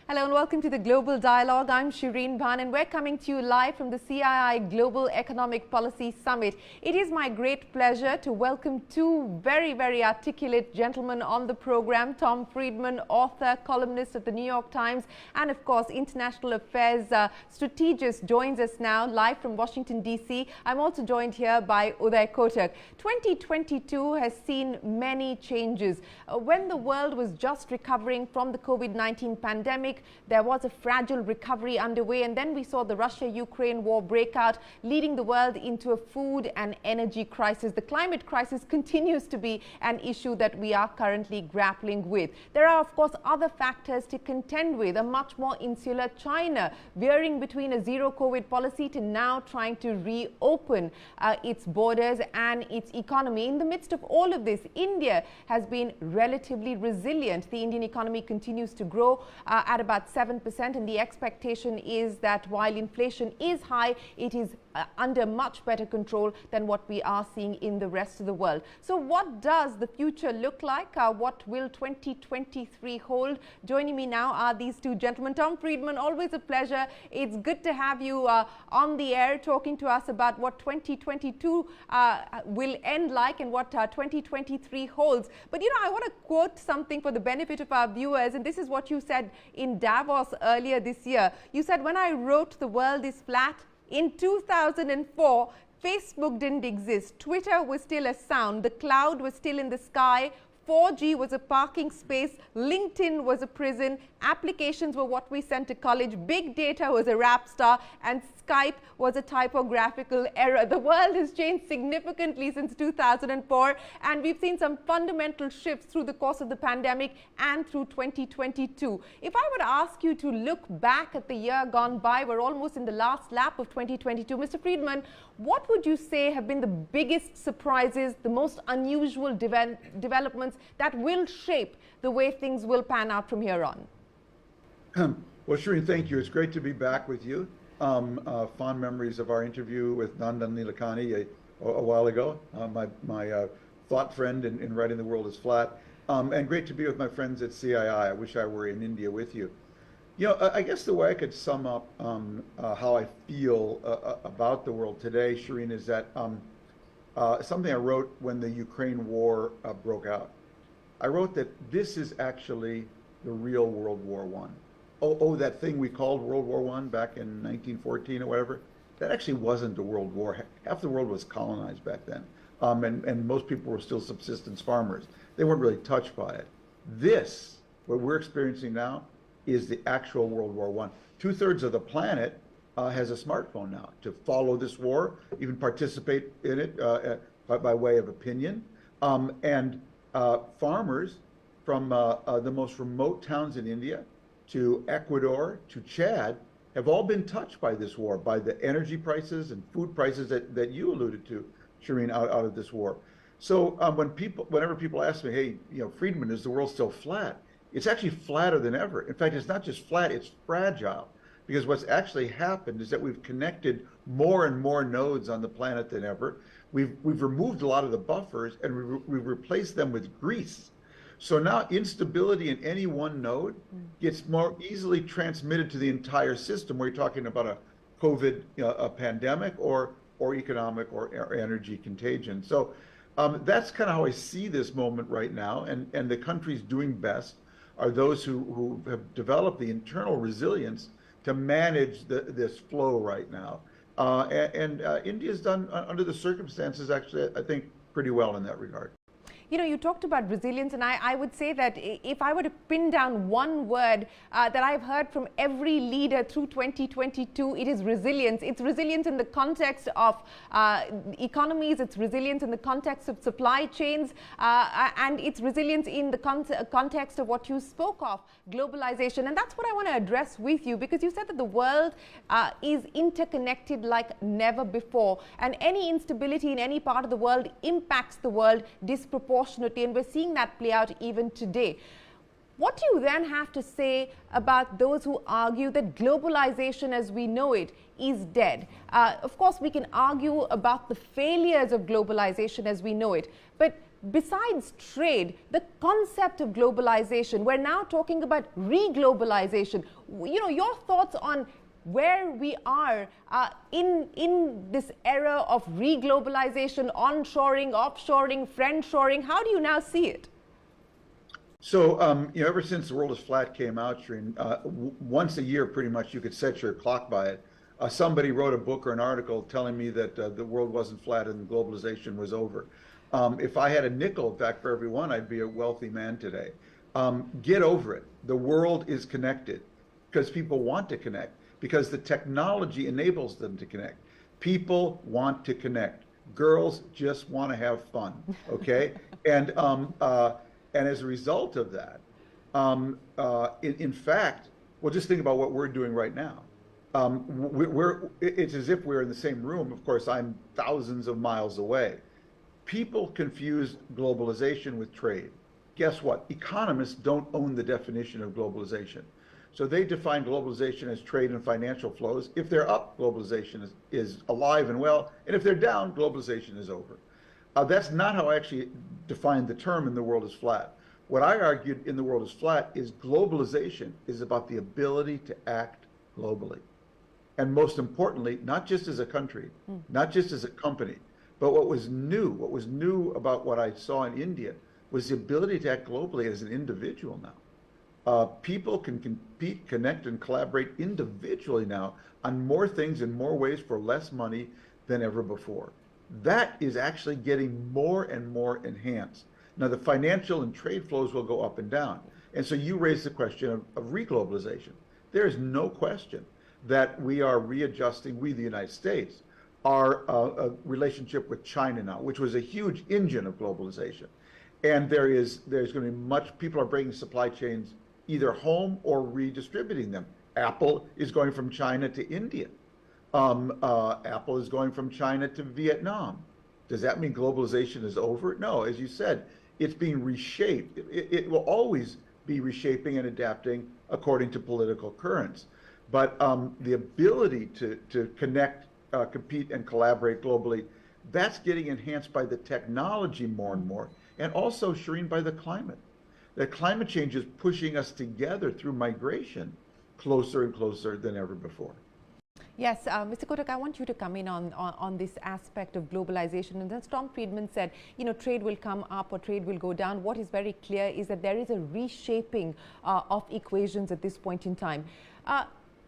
Hello and welcome to the Global Dialogue. I'm Shireen Bhan and we're coming to you live from the CII Global Economic Policy Summit. It is my great pleasure to welcome two very articulate gentlemen on the program. Tom Friedman, author, columnist at the New York Times, and of course international affairs strategist, joins us now live from Washington DC. I'm also joined here by Uday Kotak. 2022 has seen many changes. When the world was just recovering from the COVID-19 pandemic, there was a fragile recovery underway, and then we saw the Russia-Ukraine war break out, leading the world into a food and energy crisis. The climate crisis continues to be an issue that we are currently grappling with. There are, of course, other factors to contend with. A much more insular China, veering between a zero-COVID policy to now trying to reopen its borders and its economy. In the midst of all of this, India has been relatively resilient. The Indian economy continues to grow at about 7%, and the expectation is that while inflation is high, it is under much better control than what we are seeing in the rest of the world. So what does the future look like? What will 2023 hold? Joining me now are these two gentlemen. Tom Friedman, always a pleasure. It's good to have you on the air talking to us about what 2022 will end like and what 2023 holds. But you know, I want to quote something for the benefit of our viewers, and this is what you said in Davos earlier this year. You said, when I wrote "The world is flat" in 2004, Facebook didn't exist. Twitter was still a sound. The cloud was still in the sky. 4G was a parking space. LinkedIn was a prison. Applications were what we sent to college. Big data was a rap star. And Skype was a typographical error. The world has changed significantly since 2004. And we've seen some fundamental shifts through the course of the pandemic and through 2022. If I were to ask you to look back at the year gone by, we're almost in the last lap of 2022. Mr. Friedman, what would you say have been the biggest surprises, the most unusual developments that will shape the way things will pan out from here on? Well, Shireen, thank you. It's great to be back with you. Fond memories of our interview with Nandan Nilekani a while ago, my thought friend in writing "The World is Flat," and great to be with my friends at CII. I wish I were in India with you. You know, I guess the way I could sum up how I feel about the world today, Shireen, is that something I wrote when the Ukraine war broke out. I wrote that this is actually the real World War I. Oh, that thing we called World War I back in 1914 or whatever, that actually wasn't a world war. Half the world was colonized back then, and most people were still subsistence farmers. They weren't really touched by it. This, what we're experiencing now, is the actual World War I. 2/3 of the planet has a smartphone now to follow this war, even participate in it by way of opinion. Farmers from the most remote towns in India to Ecuador to Chad have all been touched by this war, by the energy prices and food prices that you alluded to, Shireen, out of this war. So whenever people ask me, hey, you know, Friedman, is the world still flat? It's actually flatter than ever. In fact, it's not just flat, it's fragile. Because what's actually happened is that we've connected more and more nodes on the planet than ever. We've removed a lot of the buffers, and we've replaced them with grease. So now instability in any one node gets more easily transmitted to the entire system, where you're talking about a COVID a pandemic or economic or energy contagion. So that's kind of how I see this moment right now. And the countries doing best are those who have developed the internal resilience to manage this flow right now. India's done, under the circumstances, actually, I think, pretty well in that regard. You know, you talked about resilience, and I would say that if I were to pin down one word that I've heard from every leader through 2022, it is resilience. It's resilience in the context of economies, it's resilience in the context of supply chains, and it's resilience in the context of what you spoke of, globalization. And that's what I want to address with you, because you said that the world is interconnected like never before, and any instability in any part of the world impacts the world disproportionately. And we're seeing that play out even today. What do you then have to say about those who argue that globalization as we know it is dead? Of course, we can argue about the failures of globalization as we know it, but besides trade, the concept of globalization, we're now talking about re-globalization. You know, your thoughts on where we are in this era of re-globalization, onshoring, offshoring, friendshoring. How do you now see it? So, you know, ever since The World is Flat came out, Shreen, once a year, pretty much, you could set your clock by it. Somebody wrote a book or an article telling me that the world wasn't flat and globalization was over. If I had a nickel, in fact, for every one, I'd be a wealthy man today. Get over it. The world is connected because people want to connect, because the technology enables them to connect. People want to connect. Girls just want to have fun, okay? And as a result of that, in fact, well, just think about what we're doing right now. It's as if we're in the same room. Of course, I'm thousands of miles away. People confuse globalization with trade. Guess what? Economists don't own the definition of globalization. So they define globalization as trade and financial flows. If they're up, globalization is alive and well. And if they're down, globalization is over. That's not how I actually defined the term in The World is Flat. What I argued in The World is Flat is globalization is about the ability to act globally. And most importantly, not just as a country, not just as a company, but what was new about what I saw in India was the ability to act globally as an individual now. People can compete, connect, and collaborate individually now on more things in more ways for less money than ever before. That is actually getting more and more enhanced. Now, the financial and trade flows will go up and down. And so you raised the question of re-globalization. There is no question that we are readjusting, we, the United States, our relationship with China now, which was a huge engine of globalization. And there's going to be people are bringing supply chains either home or redistributing them. Apple is going from China to India. Apple is going from China to Vietnam. Does that mean globalization is over? No, as you said, it's being reshaped. It will always be reshaping and adapting according to political currents. But the ability to connect, compete, and collaborate globally, that's getting enhanced by the technology more and more, and also, Shireen, by the climate. The climate change is pushing us together through migration closer and closer than ever before. Yes, Mr. Kotak, I want you to come in on this aspect of globalization. And as Tom Friedman said, you know, trade will come up or trade will go down. What is very clear is that there is a reshaping of equations at this point in time.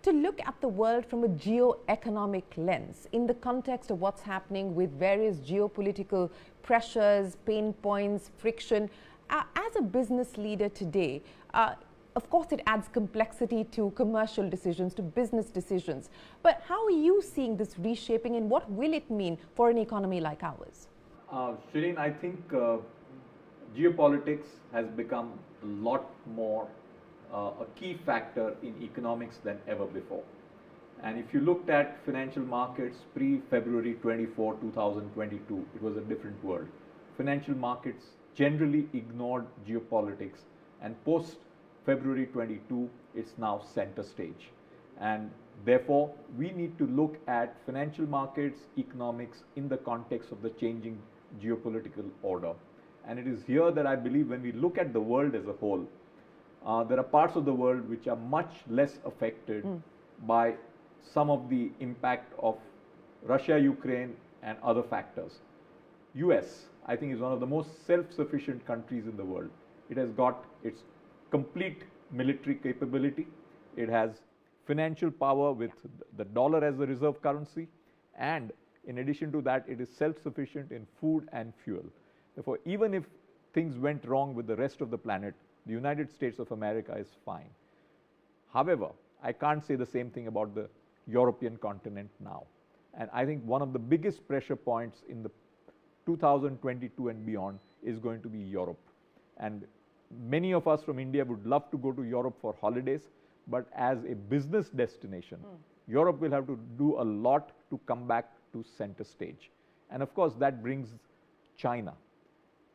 To look at the world from a geo-economic lens in the context of what's happening with various geopolitical pressures, pain points, friction, as a business leader today, of course, it adds complexity to commercial decisions, to business decisions. But how are you seeing this reshaping, and what will it mean for an economy like ours? Shireen, I think geopolitics has become a lot more a key factor in economics than ever before. And if you looked at financial markets pre-February 24, 2022, it was a different world. Financial markets generally ignored geopolitics, and post February 22, it's now center stage. And therefore, we need to look at financial markets, economics in the context of the changing geopolitical order. And it is here that I believe when we look at the world as a whole, there are parts of the world which are much less affected by some of the impact of Russia, Ukraine, and other factors. US, I think, is one of the most self-sufficient countries in the world. It has got its complete military capability. It has financial power with the dollar as the reserve currency. And in addition to that, it is self-sufficient in food and fuel. Therefore, even if things went wrong with the rest of the planet, the United States of America is fine. However, I can't say the same thing about the European continent now. And I think one of the biggest pressure points in the 2022 and beyond is going to be Europe. And many of us from India would love to go to Europe for holidays, but as a business destination, Europe will have to do a lot to come back to center stage. And of course, that brings China.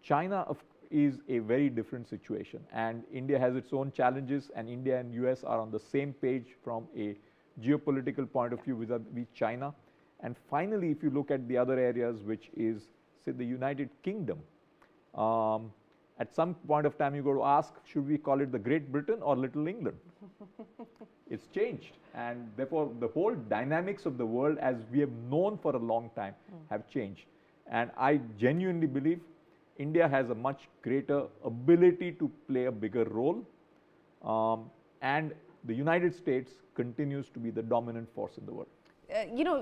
China is a very different situation, and India has its own challenges, and India and US are on the same page from a geopolitical point of view vis-a-vis China. And finally, if you look at the other areas, which is, say, the United Kingdom, At some point of time, you got to ask, should we call it the Great Britain or Little England? It's changed, and therefore the whole dynamics of the world as we have known for a long time have changed. And I genuinely believe India has a much greater ability to play a bigger role, and the United States continues to be the dominant force in the world.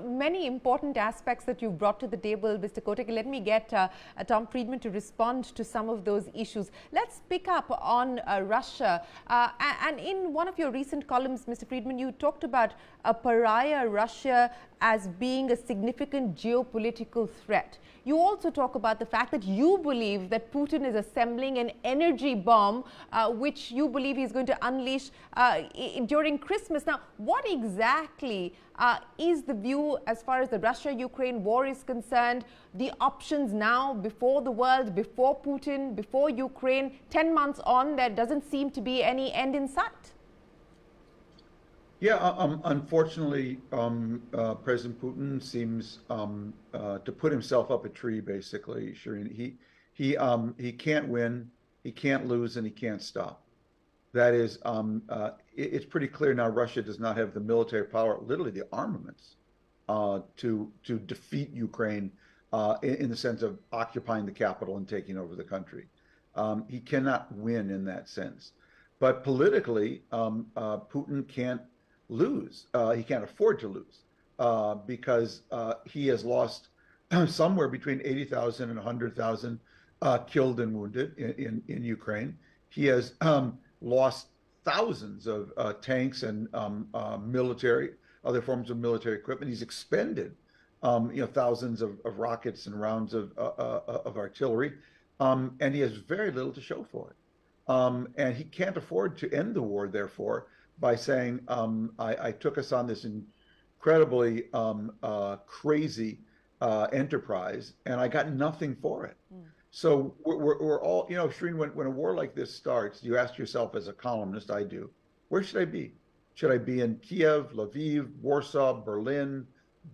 Many important aspects that you've brought to the table, Mr. Kotak. Let me get Tom Friedman to respond to some of those issues. Let's pick up on Russia. And in one of your recent columns, Mr. Friedman, you talked about a pariah Russia as being a significant geopolitical threat. You also talk about the fact that you believe that Putin is assembling an energy bomb, which you believe he's going to unleash during Christmas. Now, what exactly is the view as far as the Russia-Ukraine war is concerned? The options now before the world, before Putin, before Ukraine, 10 months on, there doesn't seem to be any end in sight. Yeah, unfortunately, President Putin seems to put himself up a tree, basically, Shireen. He can't win, he can't lose, and he can't stop. That is, it's pretty clear now Russia does not have the military power, literally the armaments, to defeat Ukraine in the sense of occupying the capital and taking over the country. He cannot win in that sense. But politically, Putin can't lose. He can't afford to lose because he has lost somewhere between 80,000 and 100,000 killed and wounded in Ukraine. He has lost thousands of tanks and other forms of military equipment. He's expended thousands of rockets and rounds of artillery, and he has very little to show for it. And he can't afford to end the war, therefore, by saying, I took us on this incredibly crazy enterprise, and I got nothing for it. So we're all, Shireen, when a war like this starts, you ask yourself as a columnist, I do, where should I be? Should I be in Kiev, Lviv, Warsaw, Berlin,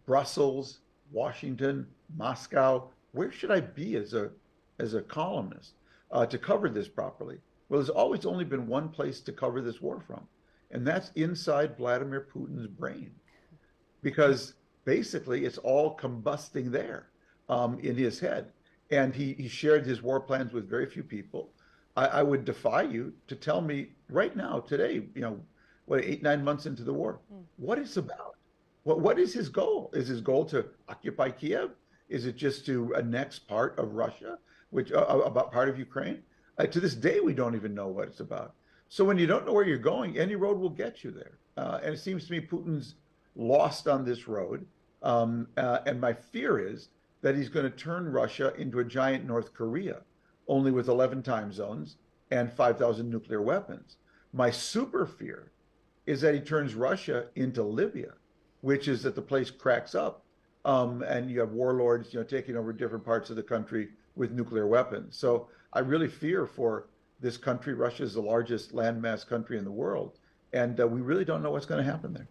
Brussels, Washington, Moscow? Where should I be as a columnist to cover this properly? Well, there's always only been one place to cover this war from, and that's inside Vladimir Putin's brain, because basically it's all combusting there in his head. And he shared his war plans with very few people. I would defy you to tell me right now, today, 8-9 months into the war, what it's about. What is his goal? Is his goal to occupy Kiev? Is it just to annex part of Russia, about part of Ukraine? To this day, we don't even know what it's about. So when you don't know where you're going, any road will get you there. And it seems to me Putin's lost on this road. And my fear is that he's going to turn Russia into a giant North Korea, only with 11 time zones and 5,000 nuclear weapons. My super fear is that he turns Russia into Libya, which is that the place cracks up and you have warlords, taking over different parts of the country with nuclear weapons. So I really fear for this country. Russia is the largest landmass country in the world, and we really don't know what's going to happen there.